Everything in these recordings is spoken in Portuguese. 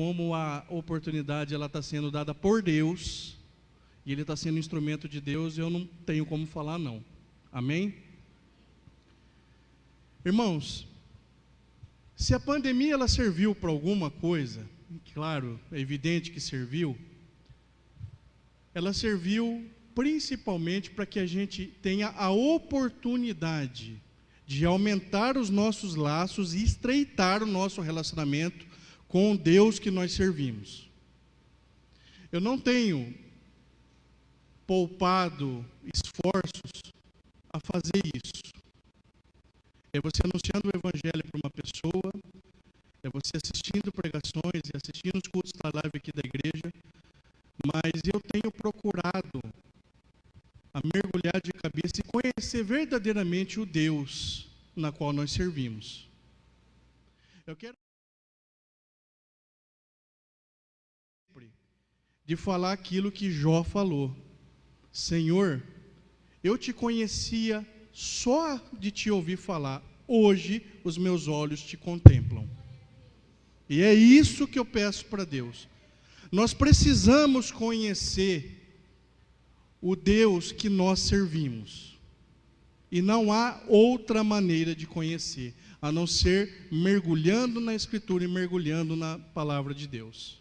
como a oportunidade ela está sendo dada por Deus, e ele está sendo instrumento de Deus, eu não tenho como falar não. Amém? Irmãos, se a pandemia ela serviu para alguma coisa, claro, é evidente que serviu, ela serviu principalmente para que a gente tenha a oportunidade de aumentar os nossos laços e estreitar o nosso relacionamento com o Deus que nós servimos. Eu não tenho poupado esforços a fazer isso. É você anunciando o Evangelho para uma pessoa, é você assistindo pregações e assistindo os cultos da live aqui da igreja, mas eu tenho procurado a mergulhar de cabeça e conhecer verdadeiramente o Deus na qual nós servimos. Eu quero de falar aquilo que Jó falou. Senhor, eu te conhecia só de te ouvir falar. Hoje os meus olhos te contemplam. E é isso que eu peço para Deus. Nós precisamos conhecer o Deus que nós servimos. E não há outra maneira de conhecer, a não ser mergulhando na Escritura e mergulhando na palavra de Deus.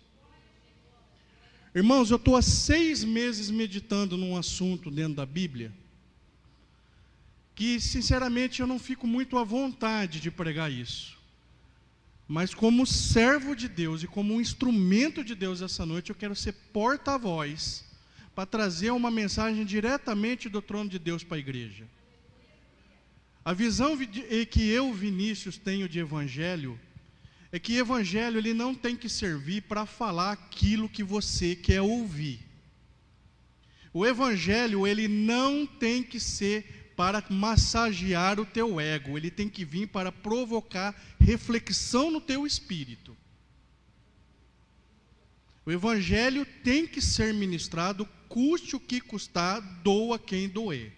Irmãos, eu estou há 6 meses meditando num assunto dentro da Bíblia, que sinceramente eu não fico muito à vontade de pregar isso. Mas como servo de Deus e como um instrumento de Deus essa noite, eu quero ser porta-voz para trazer uma mensagem diretamente do trono de Deus para a igreja. A visão que eu, Vinícius, tenho de evangelho, é que evangelho ele não tem que servir para falar aquilo que você quer ouvir. O evangelho ele não tem que ser para massagear o teu ego, ele tem que vir para provocar reflexão no teu espírito. O evangelho tem que ser ministrado, custe o que custar, doa quem doer.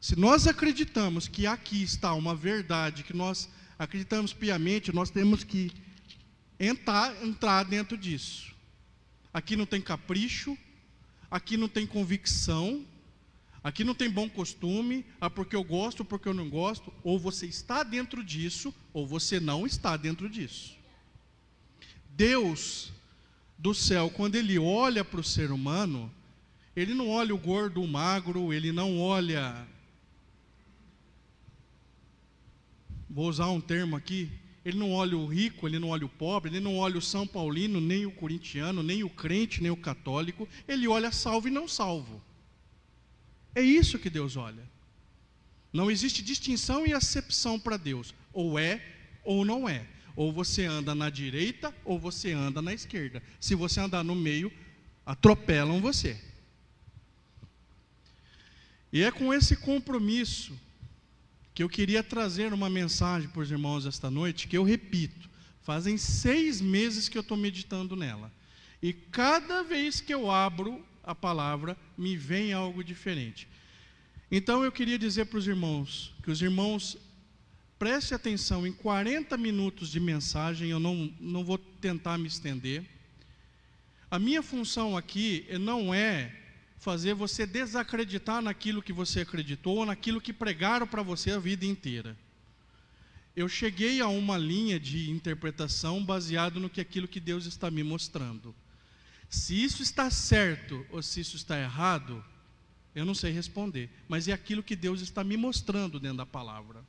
Se nós acreditamos que aqui está uma verdade, que nós acreditamos piamente, nós temos que entrar dentro disso. Aqui não tem capricho, aqui não tem convicção, aqui não tem bom costume, porque eu gosto, porque eu não gosto. Ou você está dentro disso, ou você não está dentro disso. Deus do céu, quando Ele olha para o ser humano, Ele não olha o gordo, o magro, Ele não olha... Vou usar um termo aqui, ele não olha o rico, ele não olha o pobre, ele não olha o São Paulino, nem o corintiano, nem o crente, nem o católico, ele olha salvo e não salvo. É isso que Deus olha. Não existe distinção e acepção para Deus, ou é ou não é. Ou você anda na direita ou você anda na esquerda. Se você andar no meio, atropelam você. E é com esse compromisso que eu queria trazer uma mensagem para os irmãos esta noite, que eu repito, fazem 6 meses que eu estou meditando nela. E cada vez que eu abro a palavra, me vem algo diferente. Então eu queria dizer para os irmãos, que os irmãos prestem atenção em 40 minutos de mensagem, eu não vou tentar me estender. A minha função aqui não é fazer você desacreditar naquilo que você acreditou, ou naquilo que pregaram para você a vida inteira. Eu cheguei a uma linha de interpretação baseado no que aquilo que Deus está me mostrando. Se isso está certo ou se isso está errado, eu não sei responder, mas é aquilo que Deus está me mostrando dentro da palavra.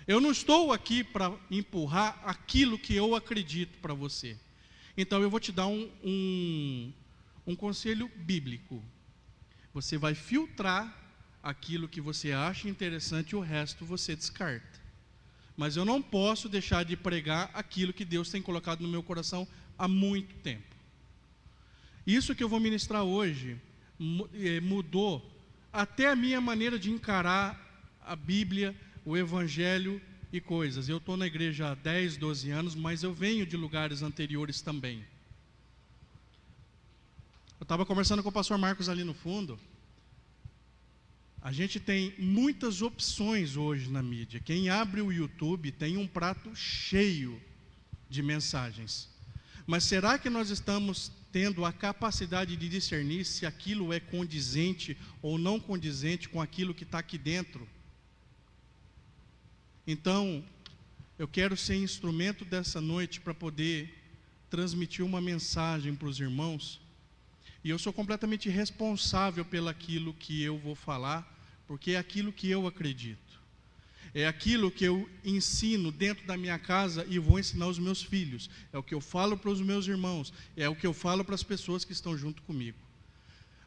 Eu não estou aqui para empurrar aquilo que eu acredito para você. Então eu vou te dar um conselho bíblico. Você vai filtrar aquilo que você acha interessante e o resto você descarta. Mas eu não posso deixar de pregar aquilo que Deus tem colocado no meu coração há muito tempo. Isso que eu vou ministrar hoje mudou até a minha maneira de encarar a Bíblia, o Evangelho e coisas. Eu estou na igreja há 10, 12 anos, mas eu venho de lugares anteriores também. Eu estava conversando com o pastor Marcos ali no fundo. A gente tem muitas opções hoje na mídia. Quem abre o YouTube tem um prato cheio de mensagens. Mas será que nós estamos tendo a capacidade de discernir se aquilo é condizente ou não condizente com aquilo que está aqui dentro? Então, eu quero ser instrumento dessa noite para poder transmitir uma mensagem para os irmãos. E eu sou completamente responsável pelaquilo que eu vou falar, porque é aquilo que eu acredito. É aquilo que eu ensino dentro da minha casa e vou ensinar aos meus filhos. É o que eu falo para os meus irmãos. É o que eu falo para as pessoas que estão junto comigo.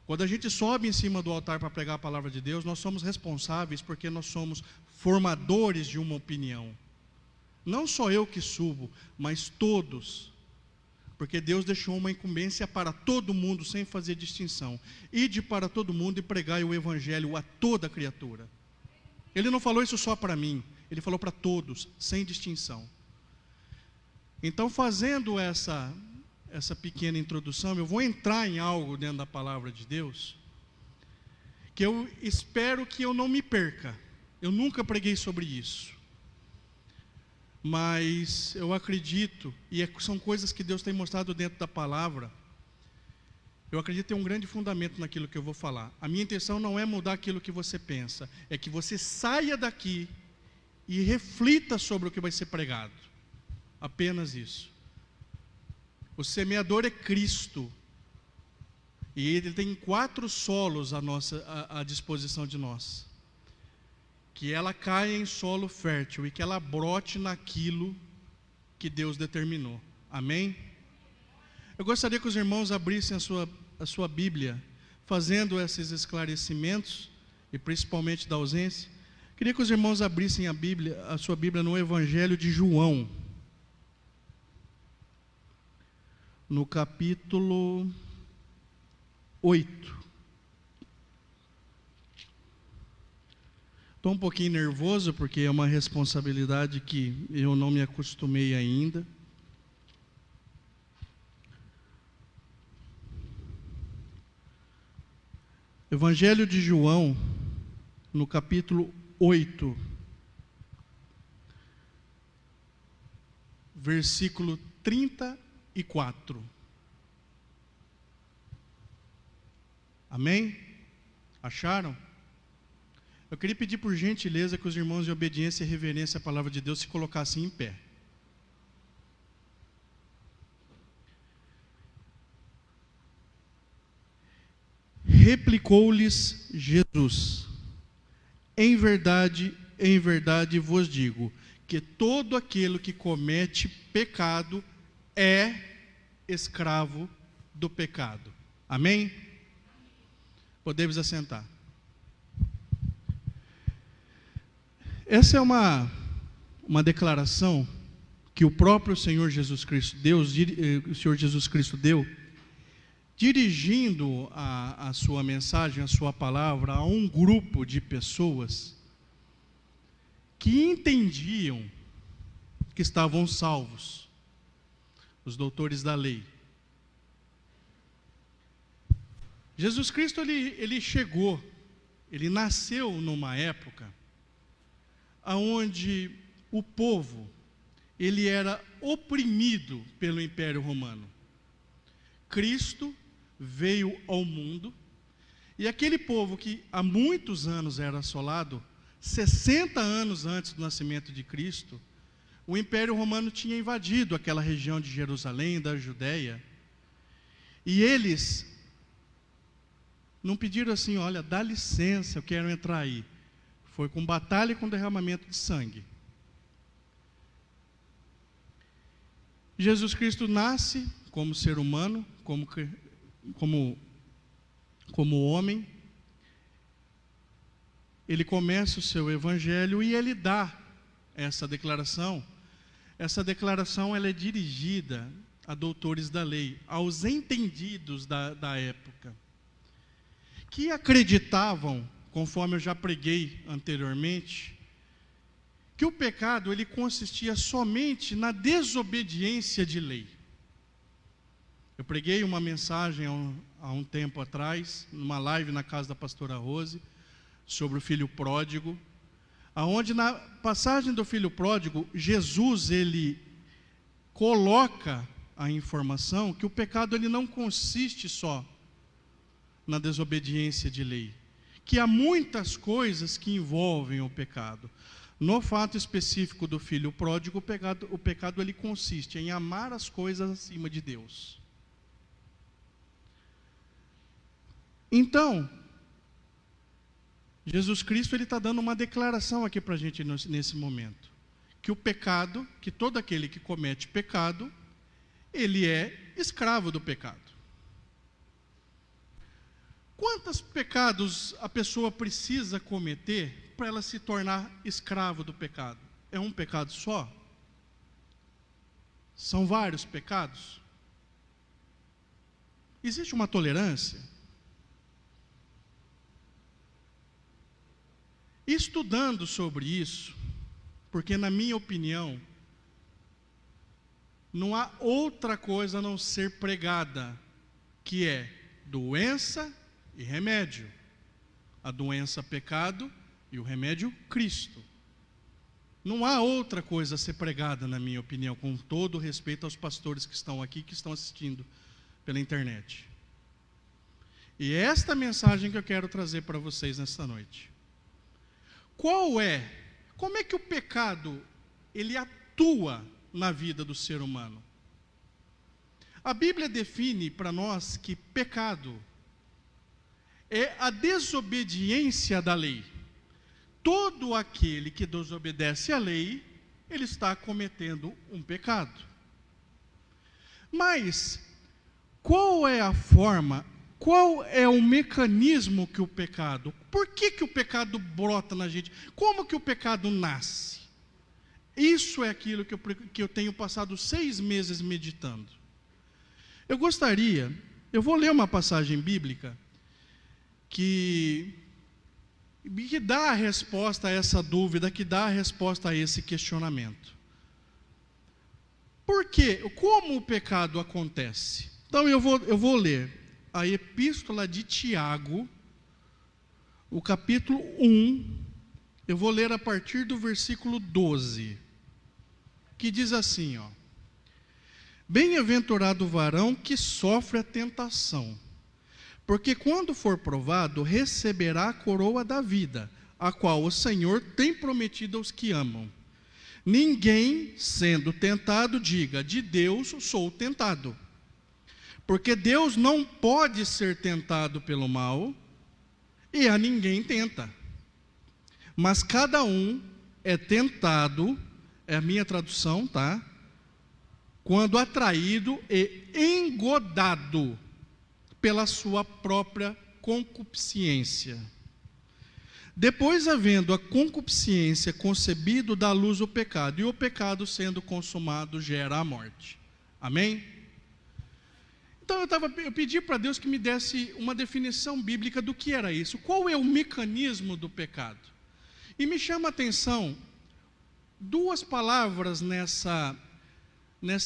Quando a gente sobe em cima do altar para pregar a palavra de Deus, nós somos responsáveis porque nós somos formadores de uma opinião. Não só eu que subo, mas todos. Porque Deus deixou uma incumbência para todo mundo, sem fazer distinção. Ide para todo mundo e pregai o evangelho a toda criatura. Ele não falou isso só para mim, ele falou para todos, sem distinção. Então, fazendo essa pequena introdução, eu vou entrar em algo dentro da palavra de Deus, que eu espero que eu não me perca. Eu nunca preguei sobre isso. Mas eu acredito, e são coisas que Deus tem mostrado dentro da palavra, eu acredito que tem um grande fundamento naquilo que eu vou falar. A minha intenção não é mudar aquilo que você pensa, é que você saia daqui e reflita sobre o que vai ser pregado. Apenas isso. O semeador é Cristo, e Ele tem 4 solos à disposição de nós. Que ela caia em solo fértil e que ela brote naquilo que Deus determinou. Amém? Eu gostaria que os irmãos abrissem a sua Bíblia, fazendo esses esclarecimentos, e principalmente da ausência. Queria que os irmãos abrissem a sua Bíblia no Evangelho de João, no capítulo 8. Estou um pouquinho nervoso, porque é uma responsabilidade que eu não me acostumei ainda. Evangelho de João, no capítulo 8, versículo 34. Amém? Acharam? Eu queria pedir por gentileza que os irmãos de obediência e reverência à palavra de Deus se colocassem em pé. Replicou-lhes Jesus: em verdade vos digo, que todo aquele que comete pecado é escravo do pecado. Amém? Podemos assentar. Essa é uma declaração que o próprio Senhor Jesus Cristo deu, dirigindo a sua mensagem, a sua palavra, a um grupo de pessoas que entendiam que estavam salvos, os doutores da lei. Jesus Cristo, ele chegou, ele nasceu numa época onde o povo, ele era oprimido pelo Império Romano. Cristo veio ao mundo, e aquele povo que há muitos anos era assolado, 60 anos antes do nascimento de Cristo, o Império Romano tinha invadido aquela região de Jerusalém, da Judéia, e eles não pediram assim: olha, dá licença, eu quero entrar aí. Foi com batalha e com derramamento de sangue. Jesus Cristo nasce como ser humano, como homem. Ele começa o seu evangelho e ele dá essa declaração. Essa declaração ela é dirigida a doutores da lei, aos entendidos da época, que acreditavam, conforme eu já preguei anteriormente, que o pecado ele consistia somente na desobediência de lei. Eu preguei uma mensagem há um tempo atrás, numa live na casa da pastora Rose, sobre o filho pródigo, aonde na passagem do filho pródigo, Jesus ele coloca a informação que o pecado ele não consiste só na desobediência de lei, que há muitas coisas que envolvem o pecado. No fato específico do filho pródigo, o pecado ele consiste em amar as coisas acima de Deus. Então, Jesus Cristo está dando uma declaração aqui para a gente nesse momento, que o pecado, que todo aquele que comete pecado, ele é escravo do pecado. Quantos pecados a pessoa precisa cometer para ela se tornar escravo do pecado? É um pecado só? São vários pecados? Existe uma tolerância? Estudando sobre isso, porque na minha opinião, não há outra coisa a não ser pregada, que é doença e remédio. A doença, pecado, e o remédio, Cristo. Não há outra coisa a ser pregada, na minha opinião, com todo respeito aos pastores que estão aqui, que estão assistindo pela internet. E é esta mensagem que eu quero trazer para vocês nesta noite. Como é que o pecado, ele atua na vida do ser humano? A Bíblia define para nós que pecado é a desobediência da lei. Todo aquele que desobedece à lei, ele está cometendo um pecado. Mas, qual é a forma, qual é o mecanismo que o pecado, por que o pecado brota na gente? Como que o pecado nasce? Isso é aquilo que eu tenho passado 6 meses meditando. Eu vou ler uma passagem bíblica que dá a resposta a essa dúvida, que dá a resposta a esse questionamento. Por quê? Como o pecado acontece? Então eu vou ler a epístola de Tiago, o capítulo 1, eu vou ler a partir do versículo 12, que diz assim, ó: Bem-aventurado o varão que sofre a tentação, porque quando for provado, receberá a coroa da vida, a qual o Senhor tem prometido aos que amam. Ninguém, sendo tentado, diga, de Deus sou tentado. Porque Deus não pode ser tentado pelo mal, e a ninguém tenta. Mas cada um é tentado, é a minha tradução, tá? Quando atraído e engodado pela sua própria concupiscência. Depois, havendo a concupiscência concebido, dá luz o pecado, e o pecado, sendo consumado, gera a morte. Amém? Então eu pedi para Deus que me desse uma definição bíblica do que era isso. Qual é o mecanismo do pecado? E me chama a atenção 2 palavras nessa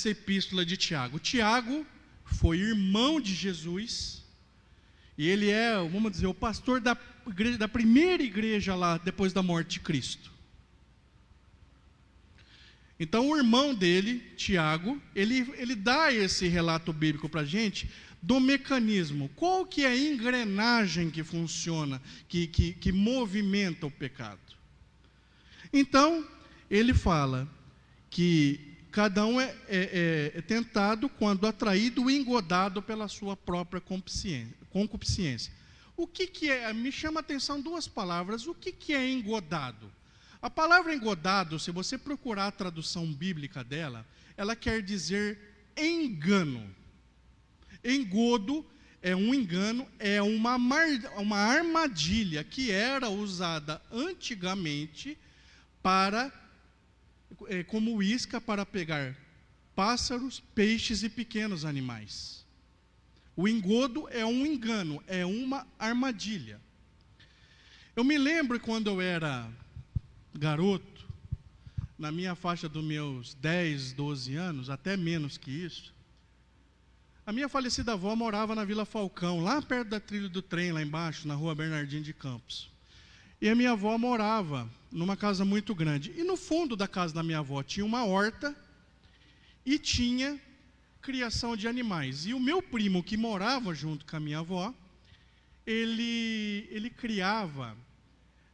epístola de Tiago. Tiago foi irmão de Jesus, e ele é, vamos dizer, o pastor da primeira igreja lá, depois da morte de Cristo. Então o irmão dele, Tiago, ele dá esse relato bíblico para a gente, do mecanismo, qual que é a engrenagem que funciona, que movimenta o pecado. Então, ele fala que cada um é tentado quando atraído e engodado pela sua própria concupiscência. O que é? Me chama a atenção 2 palavras. O que é engodado? A palavra engodado, se você procurar a tradução bíblica dela, ela quer dizer engano. Engodo é um engano, é uma armadilha que era usada antigamente como isca para pegar pássaros, peixes e pequenos animais. O engodo é um engano, é uma armadilha. Eu me lembro quando eu era garoto, na minha faixa dos meus 10, 12 anos, até menos que isso, a minha falecida avó morava na Vila Falcão, lá perto da trilha do trem, lá embaixo, na rua Bernardino de Campos. E a minha avó morava numa casa muito grande. E no fundo da casa da minha avó tinha uma horta e tinha criação de animais. E o meu primo, que morava junto com a minha avó, ele criava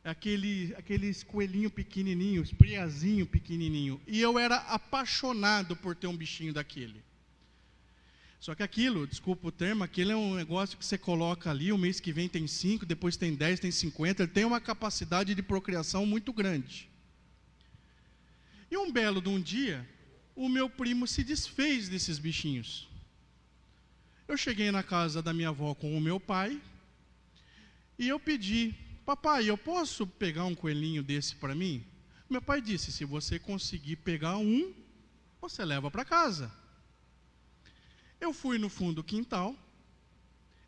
aqueles coelhinhos pequenininhos, priazinho pequenininho. E eu era apaixonado por ter um bichinho daquele. Só que aquilo, desculpa o termo, aquilo é um negócio que você coloca ali, o mês que vem tem 5, depois tem 10, tem 50, ele tem uma capacidade de procriação muito grande. E um belo de um dia, o meu primo se desfez desses bichinhos. Eu cheguei na casa da minha avó com o meu pai, e eu pedi: papai, eu posso pegar um coelhinho desse para mim? Meu pai disse: se você conseguir pegar um, você leva para casa. Eu fui no fundo do quintal,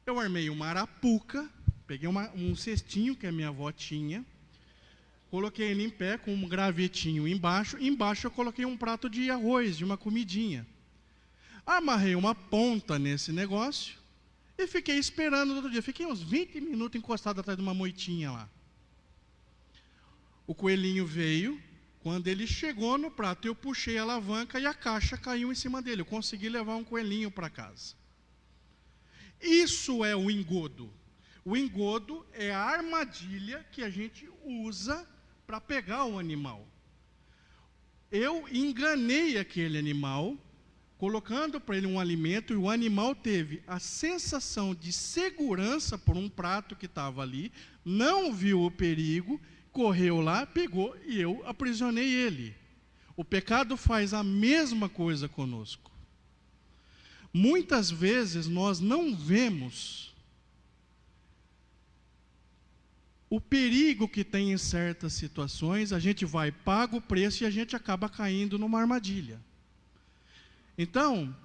eu armei uma arapuca, peguei um cestinho que a minha avó tinha, coloquei ele em pé com um gravetinho embaixo eu coloquei um prato de arroz, de uma comidinha. Amarrei uma ponta nesse negócio e fiquei esperando no outro dia. Fiquei uns 20 minutos encostado atrás de uma moitinha lá. O coelhinho veio. Quando ele chegou no prato, eu puxei a alavanca e a caixa caiu em cima dele. Eu consegui levar um coelhinho para casa. Isso é o engodo. O engodo é a armadilha que a gente usa para pegar o animal. Eu enganei aquele animal, colocando para ele um alimento, e o animal teve a sensação de segurança por um prato que estava ali, não viu o perigo, correu lá, pegou e eu aprisionei ele. O pecado faz a mesma coisa conosco. Muitas vezes nós não vemos o perigo que tem em certas situações, a gente vai, paga o preço e a gente acaba caindo numa armadilha. Então,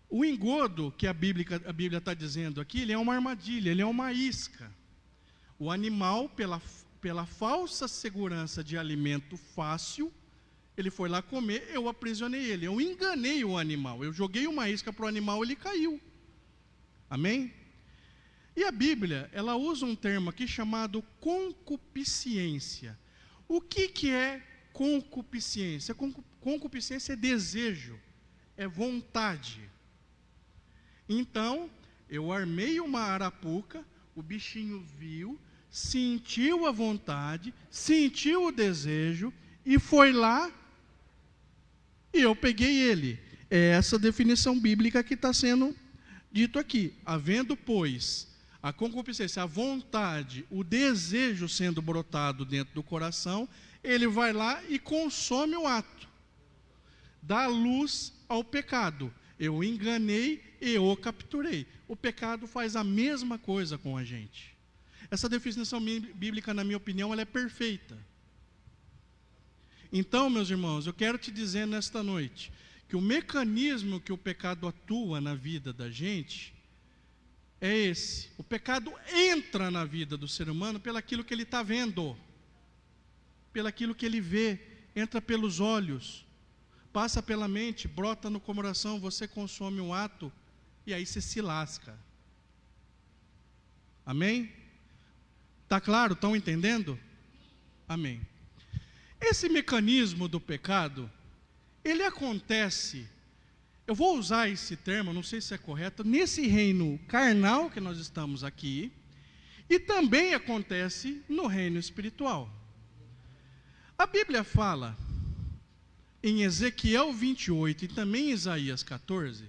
o engodo que a Bíblia está dizendo aqui, ele é uma armadilha, ele é uma isca. O animal, pela falsa segurança de alimento fácil, ele foi lá comer, eu aprisionei ele, eu enganei o animal, eu joguei uma isca para o animal, ele caiu. Amém? E a Bíblia, ela usa um termo aqui chamado concupiscência. O que é concupiscência? Concupiscência é desejo, é vontade. Então, eu armei uma arapuca, o bichinho viu, sentiu a vontade, sentiu o desejo e foi lá e eu peguei ele. É essa definição bíblica que está sendo dito aqui. Havendo, pois, a concupiscência, a vontade, o desejo sendo brotado dentro do coração, ele vai lá e consome o ato. Dá luz ao pecado. Eu enganei e eu capturei. O pecado faz a mesma coisa com a gente. Essa definição bíblica, na minha opinião, ela é perfeita. Então, meus irmãos, eu quero te dizer nesta noite que o mecanismo que o pecado atua na vida da gente é esse. O pecado entra na vida do ser humano pelaquilo que ele está vendo, pelaquilo que ele vê, entra pelos olhos, passa pela mente, brota no coração, você consome um ato e aí você se lasca. Amém? Está claro? Estão entendendo? Amém. Esse mecanismo do pecado, ele acontece, eu vou usar esse termo, não sei se é correto, nesse reino carnal que nós estamos aqui, e também acontece no reino espiritual. A Bíblia fala, em Ezequiel 28 e também em Isaías 14,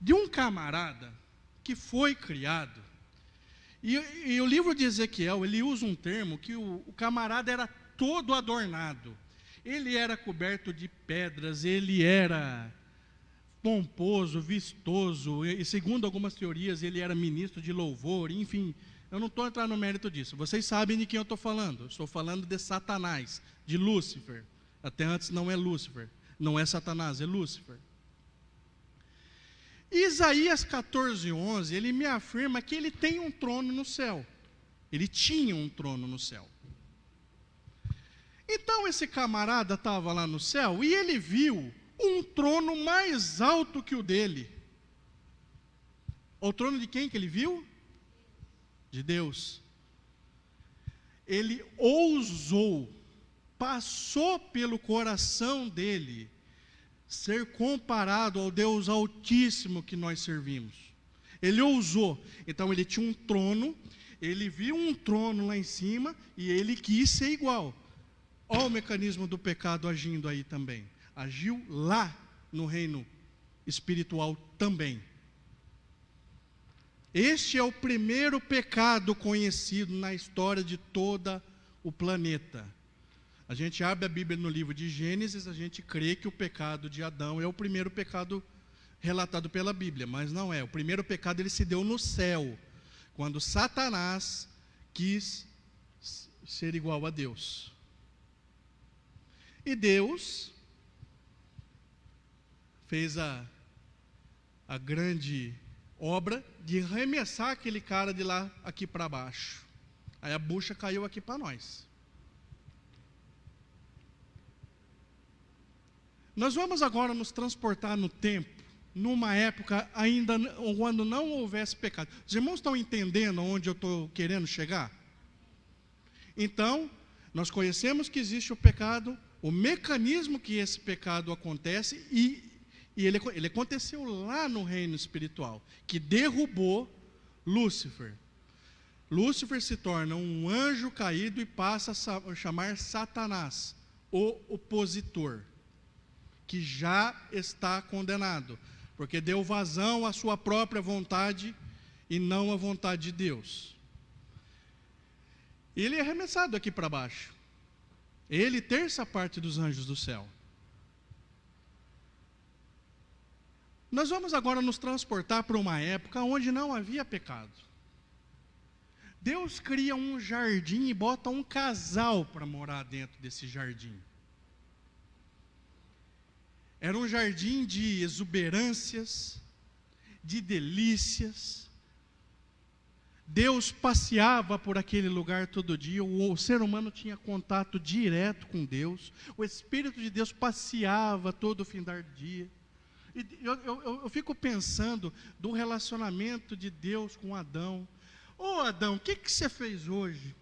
de um camarada que foi criado. E o livro de Ezequiel, ele usa um termo que o camarada era todo adornado. Ele era coberto de pedras, ele era pomposo, vistoso, e segundo algumas teorias, ele era ministro de louvor, enfim. Eu não estou entrando no mérito disso. Vocês sabem de quem eu estou falando. Eu estou falando de Satanás, de Lúcifer. Até antes não é Lúcifer, não é Satanás, é Lúcifer. Isaías 14:11, ele me afirma que ele tem um trono no céu. Ele tinha um trono no céu. Então esse camarada estava lá no céu e ele viu um trono mais alto que o dele. O trono de quem que ele viu? De Deus. Ele ousou, passou pelo coração dele ser comparado ao Deus Altíssimo que nós servimos. Ele ousou. Então ele tinha um trono, ele viu um trono lá em cima e ele quis ser igual. Olha o mecanismo do pecado agindo aí também. Agiu lá no reino espiritual também. Este é o primeiro pecado conhecido na história de todo o planeta. A gente abre a Bíblia no livro de Gênesis, a gente crê que o pecado de Adão é o primeiro pecado relatado pela Bíblia, mas não é. O primeiro pecado ele se deu no céu, quando Satanás quis ser igual a Deus. E Deus fez a grande obra de arremessar aquele cara de lá aqui para baixo. Aí a bucha caiu aqui para nós. Nós vamos agora nos transportar no tempo, numa época ainda quando não houvesse pecado. Os irmãos estão entendendo onde eu estou querendo chegar? Então, nós conhecemos que existe o pecado, o mecanismo que esse pecado acontece e ele aconteceu lá no reino espiritual, que derrubou Lúcifer. Lúcifer se torna um anjo caído e passa a chamar Satanás, o opositor, que já está condenado, porque deu vazão à sua própria vontade e não à vontade de Deus. Ele é arremessado aqui para baixo. Ele terça parte dos anjos do céu. Nós vamos agora nos transportar para uma época onde não havia pecado. Deus cria um jardim e bota um casal para morar dentro desse jardim. Era um jardim de exuberâncias, de delícias. Deus passeava por aquele lugar todo dia, o ser humano tinha contato direto com Deus, o Espírito de Deus passeava todo fim do dia. E eu fico pensando do relacionamento de Deus com Adão. Ô Adão, o que você fez hoje?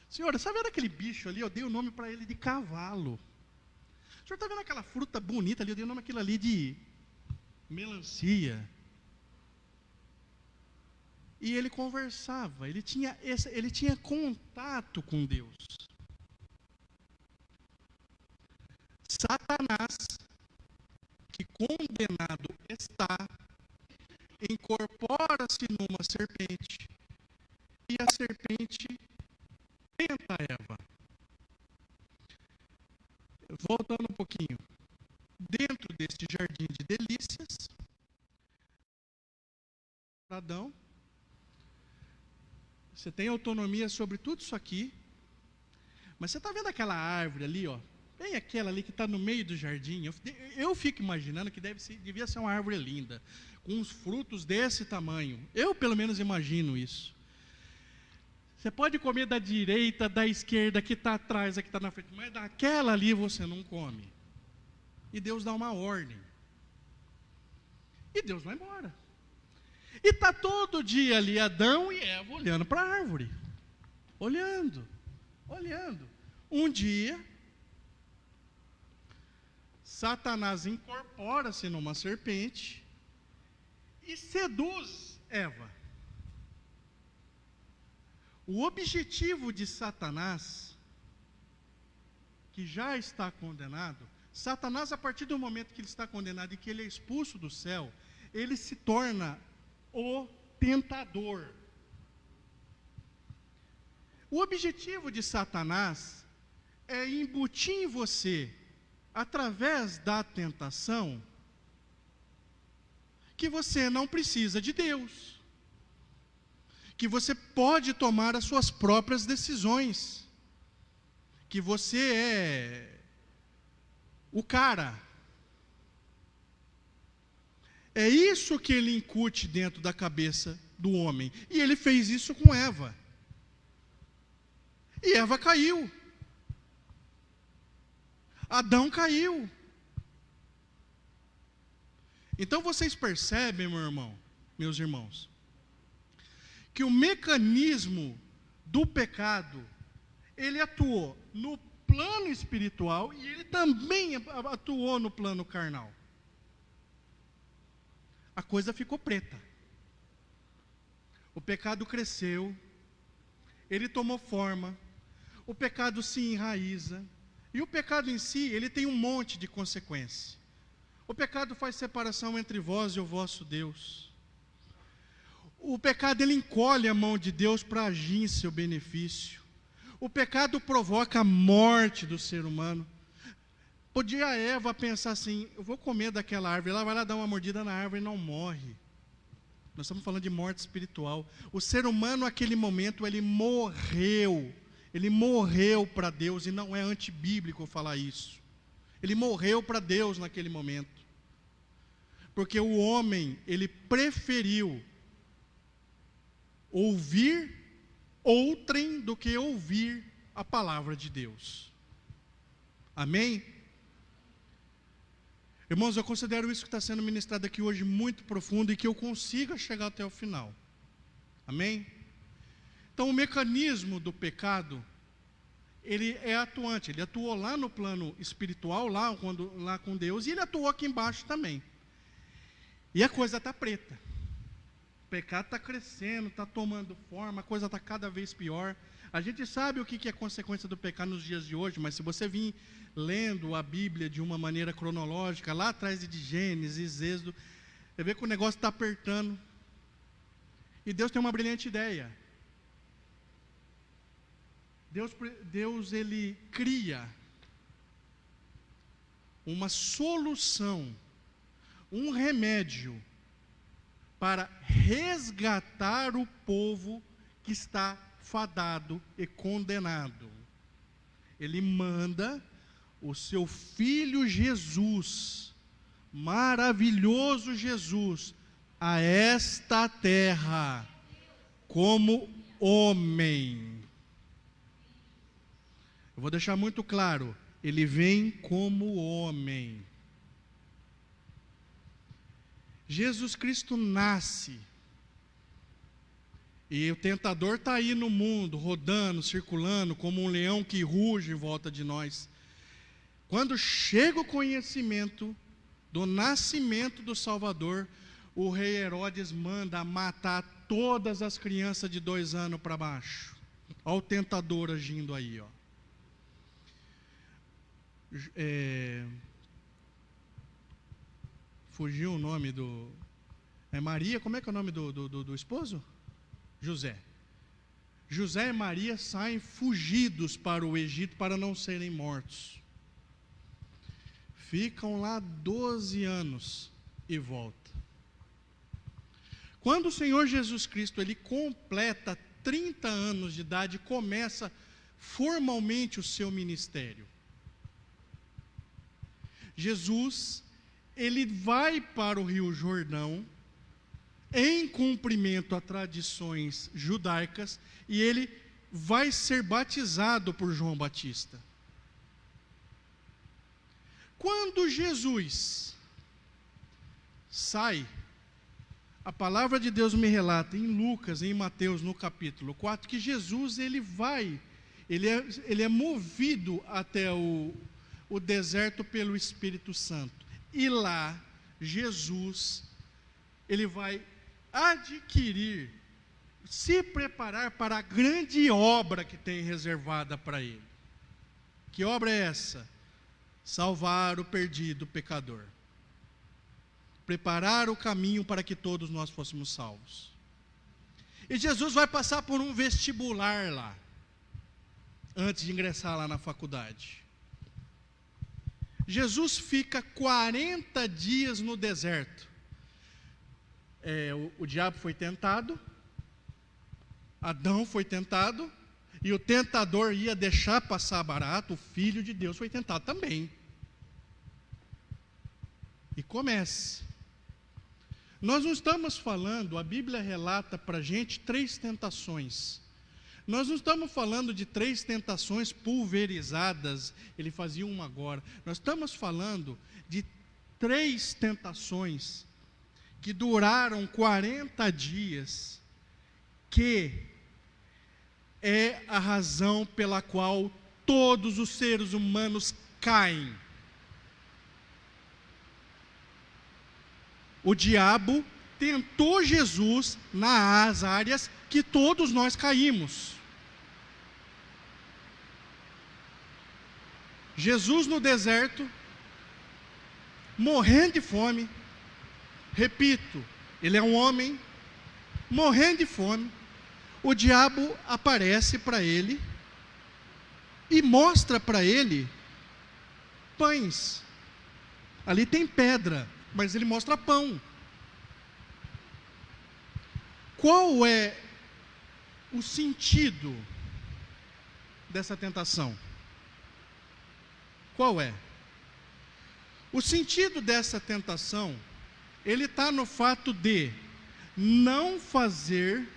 Senhora, sabe aquele bicho ali? Eu dei o nome para ele de cavalo. O senhor está vendo aquela fruta bonita ali? Eu dei o nome àquilo ali de melancia. E ele conversava, ele tinha contato com Deus. Satanás, que condenado está, incorpora-se numa serpente, e a serpente tenta Eva. Voltando um pouquinho, dentro deste jardim de delícias, Adão, você tem autonomia sobre tudo isso aqui, mas você está vendo aquela árvore ali, ó? Bem aquela ali que está no meio do jardim. Eu fico imaginando que devia ser uma árvore linda, com uns frutos desse tamanho. Eu, pelo menos, imagino isso. Você pode comer da direita, da esquerda, que está atrás, a que está na frente, mas daquela ali você não come. E Deus dá uma ordem. E Deus vai embora. E está todo dia ali Adão e Eva olhando para a árvore. Olhando. Um dia, Satanás incorpora-se numa serpente e seduz Eva. O objetivo de Satanás, que já está condenado, Satanás, a partir do momento que ele está condenado e que ele é expulso do céu, ele se torna o tentador. O objetivo de Satanás é embutir em você, através da tentação, que você não precisa de Deus, que você pode tomar as suas próprias decisões, que você é o cara. É isso que ele incute dentro da cabeça do homem. E ele fez isso com Eva. E Eva caiu. Adão caiu. Então vocês percebem, meus irmãos, que o mecanismo do pecado, ele atuou no plano espiritual e ele também atuou no plano carnal. a coisa ficou preta. O pecado cresceu, ele tomou forma, o pecado se enraiza, e o pecado em si, ele tem um monte de consequências. O pecado faz separação entre vós e o vosso Deus. O pecado, ele encolhe a mão de Deus para agir em seu benefício. O pecado provoca a morte do ser humano. Podia a Eva pensar assim, eu vou comer daquela árvore, ela vai lá dar uma mordida na árvore e não morre. Nós estamos falando de morte espiritual. O ser humano, naquele momento, ele morreu para Deus, e não é antibíblico falar isso. Ele morreu para Deus naquele momento. Porque o homem, ele preferiu ouvir outrem do que ouvir a palavra de Deus. Amém? Irmãos, eu considero isso que está sendo ministrado aqui hoje muito profundo e que eu consiga chegar até o final. Amém? Então, o mecanismo do pecado, ele é atuante. Ele atuou lá no plano espiritual, lá com Deus, e ele atuou aqui embaixo também. E a coisa está preta. O pecado está crescendo, está tomando forma, a coisa está cada vez pior. A gente sabe o que é consequência do pecado nos dias de hoje, mas se você vir lendo a Bíblia de uma maneira cronológica, lá atrás de Gênesis, Êxodo, você vê que o negócio está apertando. E Deus tem uma brilhante ideia. Deus ele cria uma solução, um remédio para resgatar o povo que está fadado e condenado. Ele manda o seu Filho Jesus, maravilhoso Jesus, a esta terra, como homem. Eu vou deixar muito claro, ele vem como homem. Jesus Cristo nasce, e o tentador está aí no mundo, rodando, circulando, como um leão que ruge em volta de nós. Quando chega o conhecimento do nascimento do Salvador, o rei Herodes manda matar todas as crianças de 2 anos para baixo. Olha o tentador agindo aí, ó. Fugiu o nome do... Maria, como é que é o nome do esposo? José. José e Maria saem fugidos para o Egito para não serem mortos. Ficam lá 12 anos e voltam. Quando o Senhor Jesus Cristo ele completa 30 anos de idade, começa formalmente o seu ministério. Jesus, ele vai para o Rio Jordão, em cumprimento a tradições judaicas, e ele vai ser batizado por João Batista. Quando Jesus sai, a palavra de Deus me relata em Lucas, em Mateus, no capítulo 4, que Jesus ele é movido até o deserto pelo Espírito Santo. E lá, Jesus, ele vai adquirir, se preparar para a grande obra que tem reservada para ele. Que obra é essa? Salvar o perdido pecador. Preparar o caminho para que todos nós fôssemos salvos. E Jesus vai passar por um vestibular lá, antes de ingressar lá na faculdade. Jesus fica 40 dias no deserto. O diabo foi tentado, Adão foi tentado, e o tentador ia deixar passar barato, o Filho de Deus foi tentado também. E comece. Nós não estamos falando, a Bíblia relata para a gente 3 tentações. Nós não estamos falando de 3 tentações pulverizadas, ele fazia uma agora. Nós estamos falando de 3 tentações que duraram 40 dias, que é a razão pela qual todos os seres humanos caem. O diabo tentou Jesus nas áreas que todos nós caímos. Jesus no deserto, morrendo de fome. Repito, ele é um homem morrendo de fome. O diabo aparece para ele e mostra para ele pães. Ali tem pedra, mas ele mostra pão. Qual é o sentido dessa tentação? Qual é? O sentido dessa tentação, ele está no fato de não fazer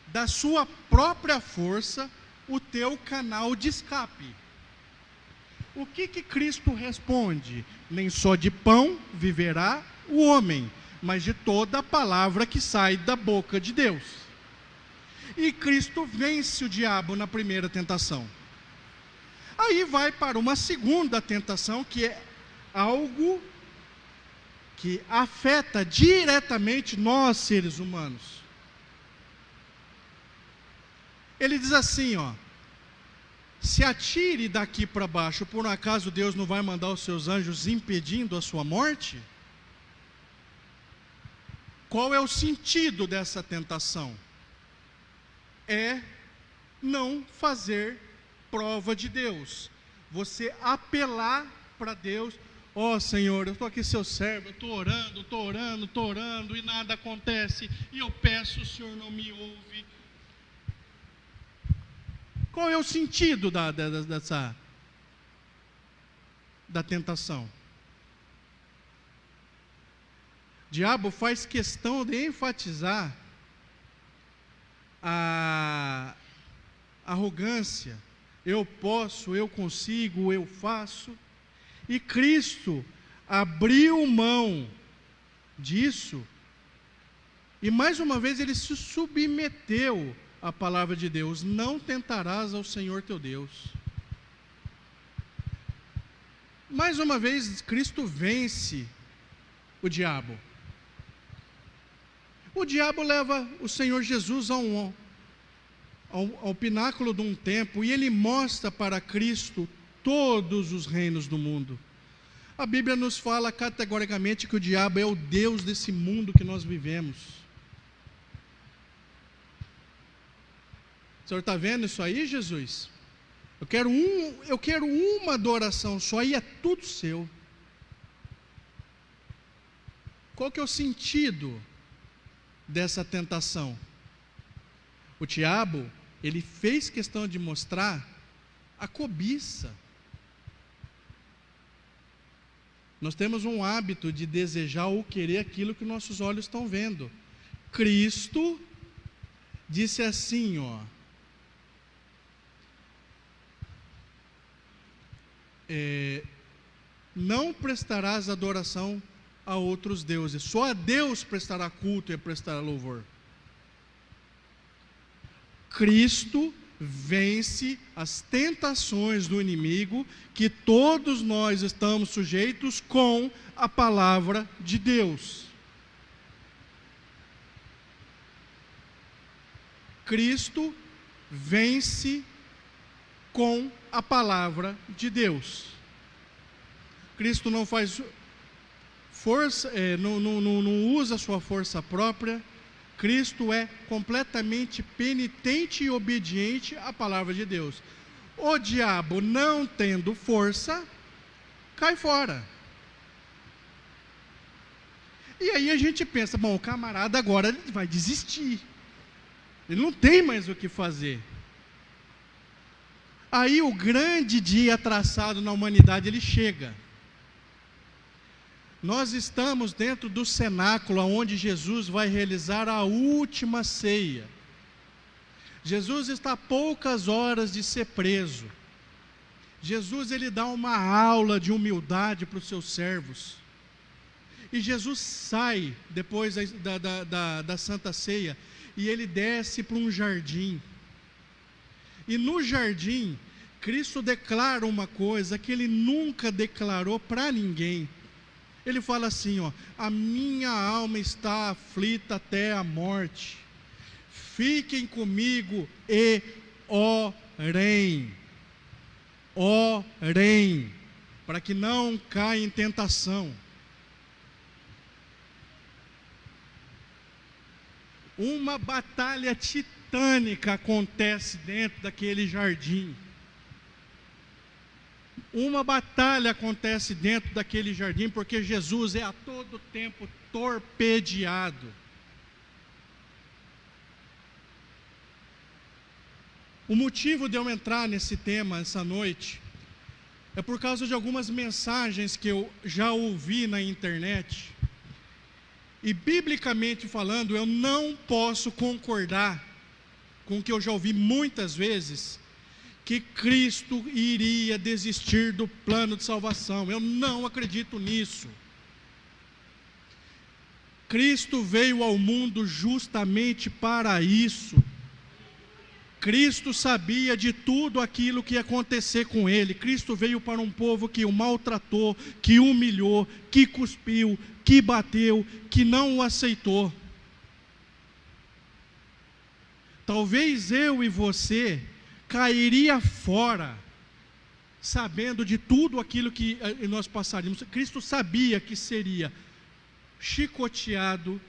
da sua própria força o teu canal de escape. O que Cristo responde? Nem só de pão viverá o homem, mas de toda a palavra que sai da boca de Deus. E Cristo vence o diabo na primeira tentação. Aí vai para uma segunda tentação, que é algo que afeta diretamente nós, seres humanos. Ele diz assim, se atire daqui para baixo, por um acaso Deus não vai mandar os seus anjos impedindo a sua morte? Qual é o sentido dessa tentação? É não fazer prova de Deus. Você apelar para Deus. Senhor, eu estou aqui seu servo, eu estou orando, e nada acontece, e eu peço, o Senhor não me ouve. Qual é o sentido da tentação? O diabo faz questão de enfatizar a arrogância. Eu posso, eu consigo, eu faço. E Cristo abriu mão disso. E mais uma vez ele se submeteu à palavra de Deus. Não tentarás ao Senhor teu Deus. Mais uma vez Cristo vence o diabo. O diabo leva o Senhor Jesus ao pináculo de um templo, e ele mostra para Cristo todos os reinos do mundo. A Bíblia nos fala categoricamente que o diabo é o Deus desse mundo que nós vivemos. O senhor está vendo isso aí, Jesus? Eu quero uma adoração só, e é tudo seu. Qual que é o sentido dessa tentação? O diabo, ele fez questão de mostrar a cobiça. Nós temos um hábito de desejar ou querer aquilo que nossos olhos estão vendo. Cristo disse assim, não prestarás adoração a outros deuses, só a Deus prestará culto e prestará louvor. Cristo vence as tentações do inimigo que todos nós estamos sujeitos com a palavra de Deus. Cristo vence com a palavra de Deus. Cristo não faz força, não usa a sua força própria. Cristo é completamente penitente e obediente à palavra de Deus. O diabo, não tendo força, cai fora. E aí a gente pensa, o camarada agora vai desistir. Ele não tem mais o que fazer. Aí o grande dia traçado na humanidade, ele chega. Nós estamos dentro do cenáculo onde Jesus vai realizar a última ceia. Jesus está a poucas horas de ser preso. Jesus, ele dá uma aula de humildade para os seus servos. E Jesus sai depois da Santa Ceia e ele desce para um jardim. E no jardim, Cristo declara uma coisa que ele nunca declarou para ninguém. Ele fala assim, ó: a minha alma está aflita até a morte. Fiquem comigo e orem. Orem, para que não caia em tentação. Uma batalha titânica acontece dentro daquele jardim. Uma batalha acontece dentro daquele jardim, porque Jesus é a todo tempo torpedeado. O motivo de eu entrar nesse tema essa noite é por causa de algumas mensagens que eu já ouvi na internet. E biblicamente falando, eu não posso concordar com o que eu já ouvi muitas vezes, que Cristo iria desistir do plano de salvação. Eu não acredito nisso. Cristo veio ao mundo justamente para isso. Cristo sabia de tudo aquilo que ia acontecer com ele. Cristo veio para um povo que o maltratou, que o humilhou, que cuspiu, que bateu, que não o aceitou. Talvez eu e você cairia fora, sabendo de tudo aquilo que nós passaríamos. Cristo sabia que seria chicoteado,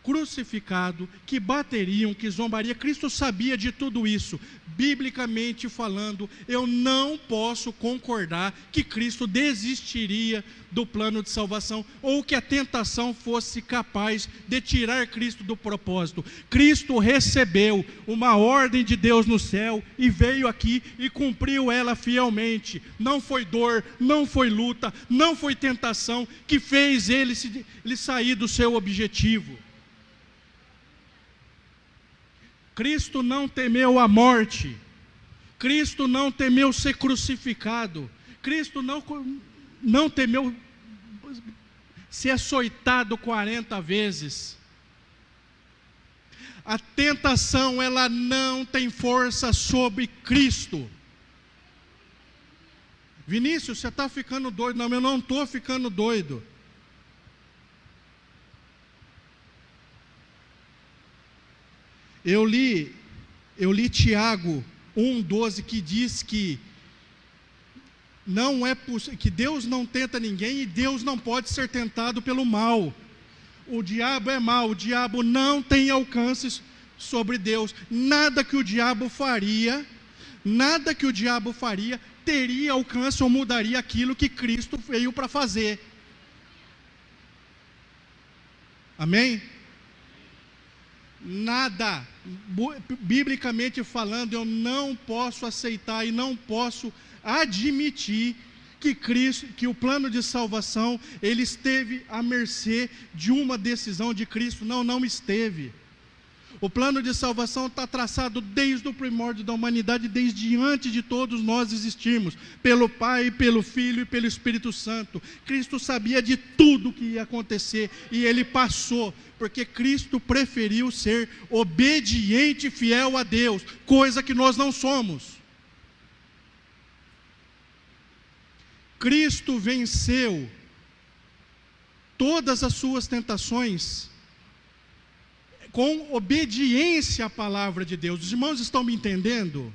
crucificado, que bateriam, que zombaria. Cristo sabia de tudo isso. Biblicamente falando, eu não posso concordar que Cristo desistiria do plano de salvação, ou que a tentação fosse capaz de tirar Cristo do propósito. Cristo recebeu uma ordem de Deus no céu e veio aqui e cumpriu ela fielmente. Não foi dor, não foi luta, não foi tentação que fez ele sair do seu objetivo. Cristo não temeu a morte. Cristo não temeu ser crucificado. Cristo não temeu ser açoitado 40 vezes. A tentação, ela não tem força sobre Cristo. Vinícius, você está ficando doido. Não, eu não estou ficando doido. Eu li Tiago 1,12, que diz que que Deus não tenta ninguém e Deus não pode ser tentado pelo mal. O diabo é mau, o diabo não tem alcance sobre Deus. Nada que o diabo faria teria alcance ou mudaria aquilo que Cristo veio para fazer. Amém? Nada, biblicamente falando, eu não posso aceitar e não posso admitir que Cristo, que o plano de salvação, ele esteve à mercê de uma decisão de Cristo. Não esteve. O plano de salvação está traçado desde o primórdio da humanidade, desde antes de todos nós existirmos, pelo Pai, pelo Filho e pelo Espírito Santo. Cristo sabia de tudo que ia acontecer e ele passou, porque Cristo preferiu ser obediente e fiel a Deus, coisa que nós não somos. Cristo venceu todas as suas tentações com obediência à palavra de Deus. Os irmãos estão me entendendo?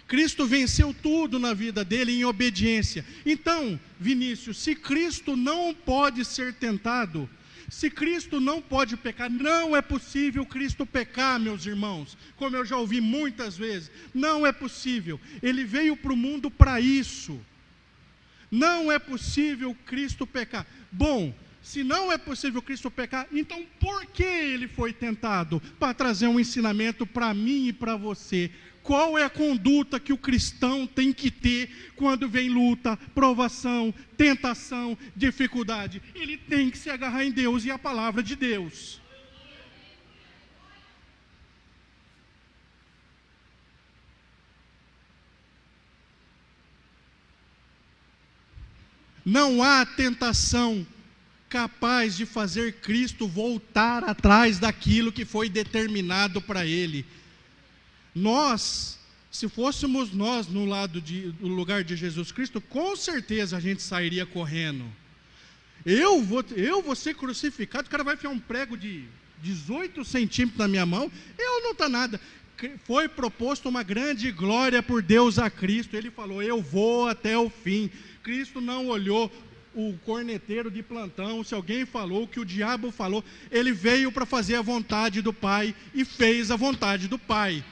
Cristo venceu tudo na vida dele em obediência. Então, Vinícius, se Cristo não pode ser tentado, se Cristo não pode pecar, não é possível Cristo pecar, meus irmãos, como eu já ouvi muitas vezes, não é possível. Ele veio para o mundo para isso. Não é possível Cristo pecar. Bom, se não é possível Cristo pecar, então por que ele foi tentado? Para trazer um ensinamento para mim e para você. Qual é a conduta que o cristão tem que ter quando vem luta, provação, tentação, dificuldade? Ele tem que se agarrar em Deus e a palavra de Deus. Não há tentação capaz de fazer Cristo voltar atrás daquilo que foi determinado para ele. Nós, se fôssemos nós no lugar de Jesus Cristo, com certeza a gente sairia correndo. Eu vou ser crucificado, o cara vai enfiar um prego de 18 centímetros na minha mão, não está nada. Foi proposto uma grande glória por Deus a Cristo, ele falou, eu vou até o fim. Cristo não olhou o corneteiro de plantão, se alguém falou, o que o diabo falou, ele veio para fazer a vontade do Pai, e fez a vontade do Pai.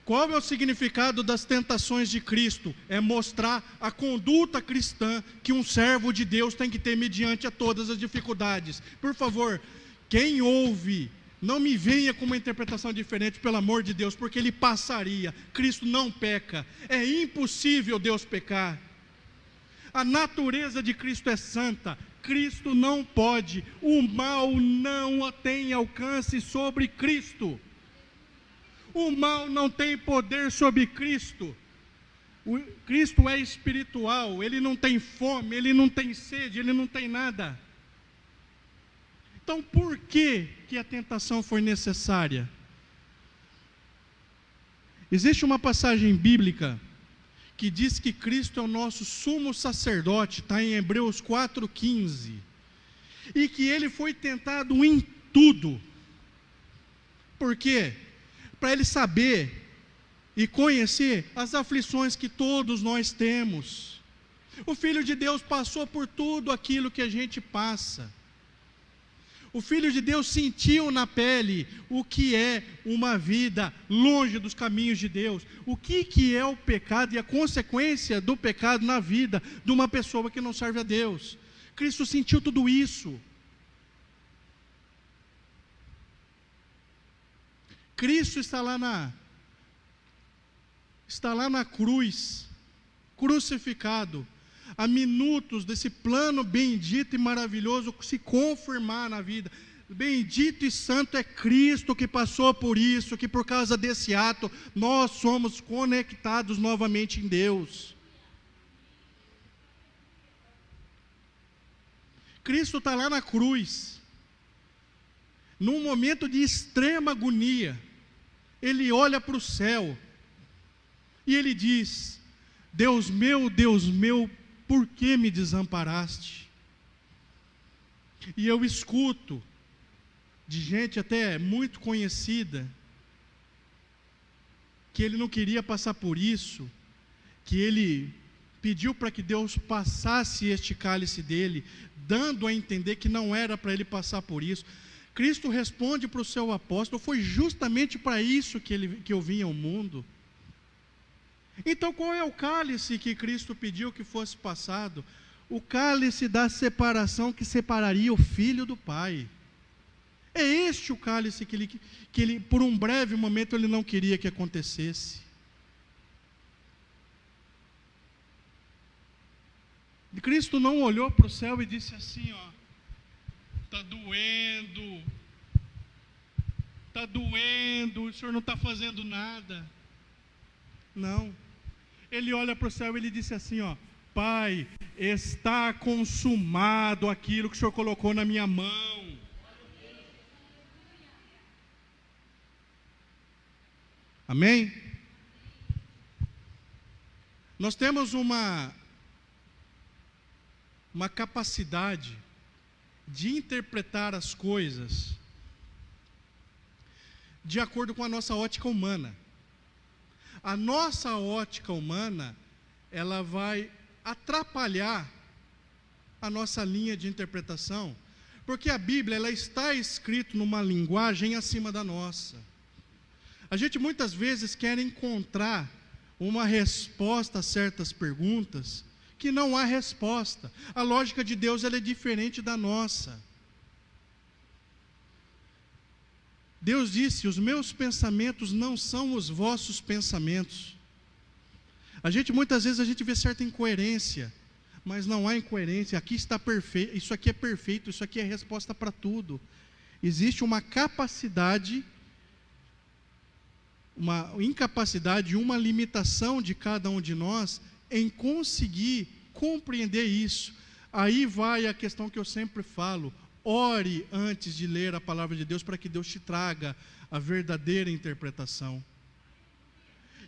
Qual é o significado das tentações de Cristo? É mostrar a conduta cristã que um servo de Deus tem que ter mediante a todas as dificuldades. Por favor, quem ouve, não me venha com uma interpretação diferente, pelo amor de Deus, porque ele passaria. Cristo não peca, é impossível Deus pecar. A natureza de Cristo é santa, Cristo não pode, o mal não tem alcance sobre Cristo. O mal não tem poder sobre Cristo. Cristo é espiritual, ele não tem fome, ele não tem sede, ele não tem nada. Então, por que a tentação foi necessária? Existe uma passagem bíblica que diz que Cristo é o nosso sumo sacerdote, está em Hebreus 4,15, e que ele foi tentado em tudo. Por quê? Para ele saber e conhecer as aflições que todos nós temos. O Filho de Deus passou por tudo aquilo que a gente passa. O Filho de Deus sentiu na pele o que é uma vida longe dos caminhos de Deus. O que é o pecado e a consequência do pecado na vida de uma pessoa que não serve a Deus. Cristo sentiu tudo isso. Cristo está lá na cruz, crucificado, há minutos desse plano bendito e maravilhoso se confirmar na vida. Bendito e santo é Cristo que passou por isso, que por causa desse ato nós somos conectados novamente em Deus. Cristo está lá na cruz, num momento de extrema agonia, ele olha para o céu e ele diz: Deus meu, por que me desamparaste? E eu escuto de gente até muito conhecida que ele não queria passar por isso, que ele pediu para que Deus passasse este cálice dele, dando a entender que não era para ele passar por isso. Cristo responde para o seu apóstolo: foi justamente para isso que eu vim ao mundo. Então qual é o cálice que Cristo pediu que fosse passado? O cálice da separação que separaria o Filho do Pai. É este o cálice que ele, por um breve momento, ele não queria que acontecesse. Cristo não olhou para o céu e disse assim, está doendo, o Senhor não está fazendo nada. Não. Ele olha para o céu e ele disse assim, Pai, está consumado aquilo que o Senhor colocou na minha mão. Amém? Nós temos uma capacidade de interpretar as coisas de acordo com a nossa ótica humana. A nossa ótica humana, ela vai atrapalhar a nossa linha de interpretação, porque a Bíblia, ela está escrita numa linguagem acima da nossa. A gente muitas vezes quer encontrar uma resposta a certas perguntas que não há resposta. A lógica de Deus, ela é diferente da nossa. Deus disse: os meus pensamentos não são os vossos pensamentos. Muitas vezes a gente vê certa incoerência, mas não há incoerência. Aqui está perfeito, isso aqui é perfeito, isso aqui é resposta para tudo. Existe uma capacidade, uma incapacidade, uma limitação de cada um de nós em conseguir compreender isso. Aí vai a questão que eu sempre falo: ore antes de ler a palavra de Deus, para que Deus te traga a verdadeira interpretação.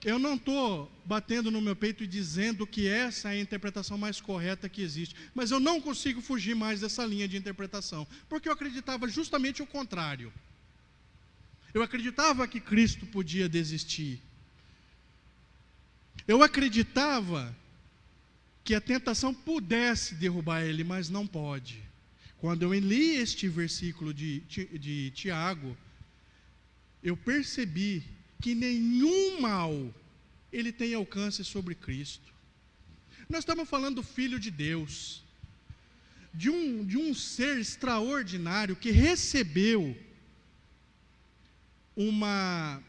eu não estou batendo no meu peito e dizendo que essa é a interpretação mais correta que existe, mas eu não consigo fugir mais dessa linha de interpretação, porque eu acreditava justamente o contrário. Eu acreditava que Cristo podia desistir. Eu acreditava que a tentação pudesse derrubar ele, mas não pode. Quando eu li este versículo de Tiago, eu percebi que nenhum mal ele tem alcance sobre Cristo. Nós estamos falando do Filho de Deus, de um ser extraordinário que recebeu uma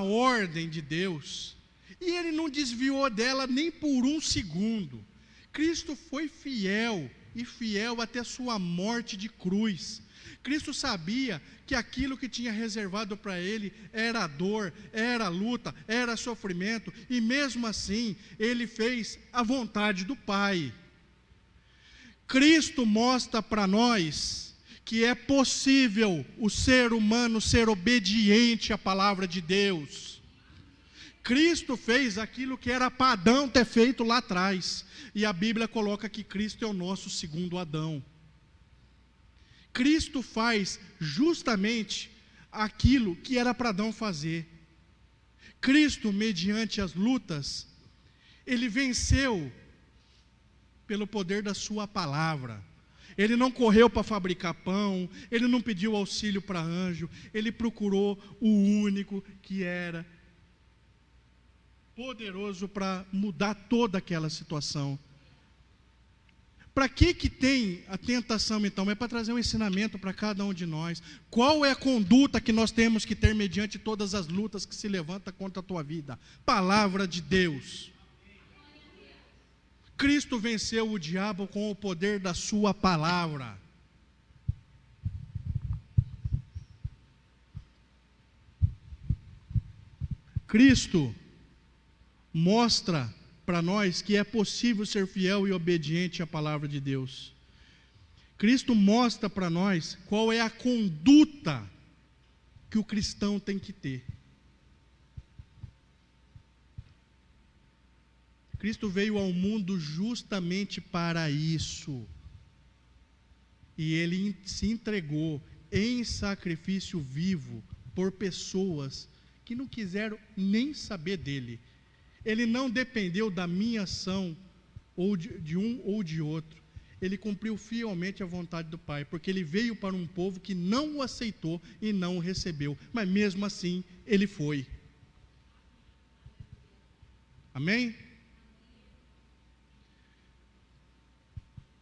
ordem de Deus, e ele não desviou dela nem por um segundo. Cristo foi fiel, e fiel até sua morte de cruz. Cristo sabia que aquilo que tinha reservado para ele era dor, era luta, era sofrimento, e mesmo assim, ele fez a vontade do Pai. Cristo mostra para nós que é possível o ser humano ser obediente à palavra de Deus. Cristo fez aquilo que era para Adão ter feito lá atrás, e a Bíblia coloca que Cristo é o nosso segundo Adão. Cristo faz justamente aquilo que era para Adão fazer. Cristo, mediante as lutas, ele venceu pelo poder da sua palavra. Ele não correu para fabricar pão, ele não pediu auxílio para anjo, ele procurou o único que era poderoso para mudar toda aquela situação. Para que tem a tentação, então? É para trazer um ensinamento para cada um de nós. Qual é a conduta que nós temos que ter mediante todas as lutas que se levantam contra a tua vida? Palavra de Deus. Cristo venceu o diabo com o poder da sua palavra. Cristo mostra para nós que é possível ser fiel e obediente à palavra de Deus. Cristo mostra para nós qual é a conduta que o cristão tem que ter. Cristo veio ao mundo justamente para isso. E ele se entregou em sacrifício vivo por pessoas que não quiseram nem saber dele. Ele não dependeu da minha ação, ou de um ou de outro. Ele cumpriu fielmente a vontade do Pai, porque ele veio para um povo que não o aceitou e não o recebeu. Mas mesmo assim, ele foi. Amém?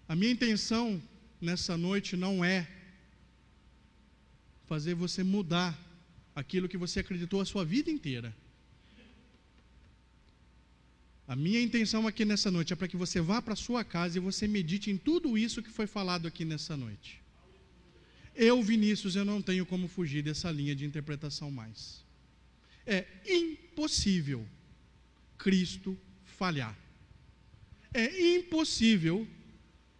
A minha intenção nessa noite não é fazer você mudar aquilo que você acreditou a sua vida inteira. A minha intenção aqui nessa noite é para que você vá para a sua casa e você medite em tudo isso que foi falado aqui nessa noite. Eu, Vinícius, eu não tenho como fugir dessa linha de interpretação mais. É impossível Cristo falhar. É impossível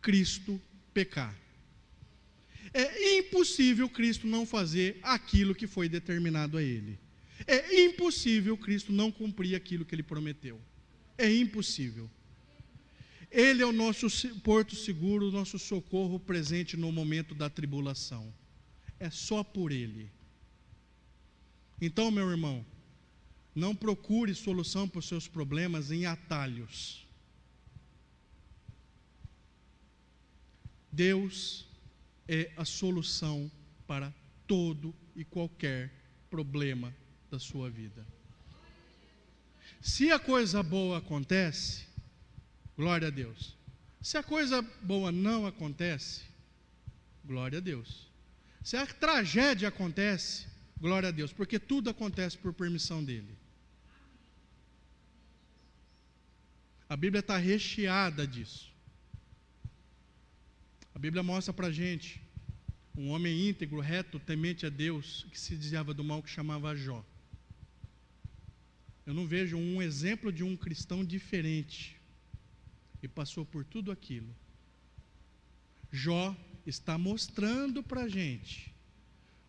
Cristo pecar. É impossível Cristo não fazer aquilo que foi determinado a Ele. É impossível Cristo não cumprir aquilo que Ele prometeu. É impossível. Ele é o nosso porto seguro, o nosso socorro presente no momento da tribulação. É só por Ele. Então, meu irmão, não procure solução para os seus problemas em atalhos. Deus é a solução para todo e qualquer problema da sua vida. Se a coisa boa acontece, glória a Deus. Se a coisa boa não acontece, glória a Deus. Se a tragédia acontece, glória a Deus, porque tudo acontece por permissão dele. A Bíblia está recheada disso. A Bíblia mostra para a gente um homem íntegro, reto, temente a Deus, que se desviava do mal, que chamava Jó. Eu não vejo um exemplo de um cristão diferente, e passou por tudo aquilo. Jó está mostrando para a gente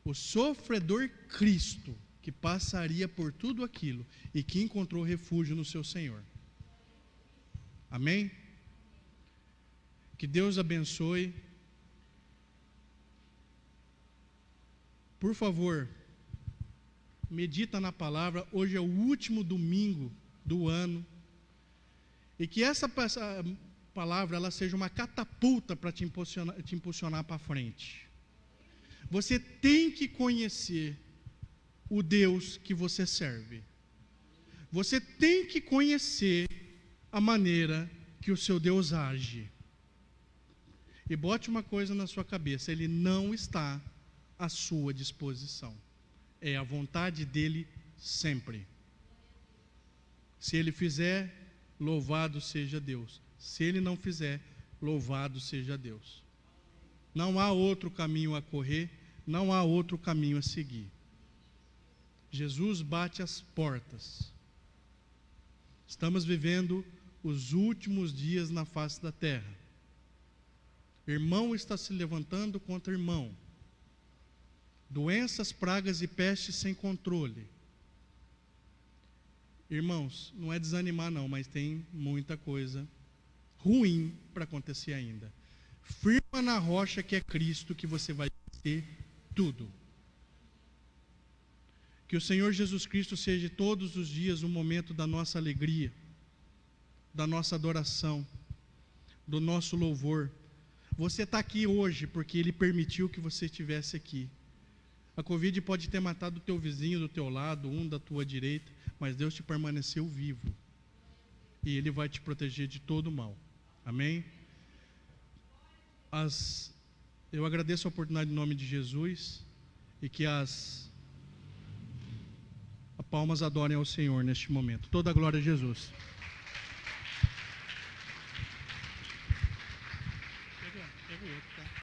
o sofredor Cristo, que passaria por tudo aquilo e que encontrou refúgio no seu Senhor. Amém? Que Deus abençoe. Por favor, medita na palavra. Hoje é o último domingo do ano. E que essa palavra ela seja uma catapulta para te impulsionar para frente. Você tem que conhecer o Deus que você serve. Você tem que conhecer a maneira que o seu Deus age. E bote uma coisa na sua cabeça: Ele não está à sua disposição. É a vontade dele sempre. Se ele fizer, louvado seja Deus. Se ele não fizer, louvado seja Deus. Não há outro caminho a correr, não há outro caminho a seguir. Jesus bate as portas. Estamos vivendo os últimos dias na face da terra. Irmão está se levantando contra irmão. Doenças, pragas e pestes sem controle. Irmãos, não é desanimar não, mas tem muita coisa ruim para acontecer ainda. Firma na rocha que é Cristo, que você vai ter tudo. Que o Senhor Jesus Cristo seja todos os dias o momento da nossa alegria, da nossa adoração, do nosso louvor. Você está aqui hoje porque Ele permitiu que você estivesse aqui. A Covid pode ter matado o teu vizinho do teu lado, um da tua direita, mas Deus te permaneceu vivo. E Ele vai te proteger de todo mal. Amém? Eu agradeço a oportunidade em nome de Jesus e que as palmas adorem ao Senhor neste momento. Toda a glória a Jesus.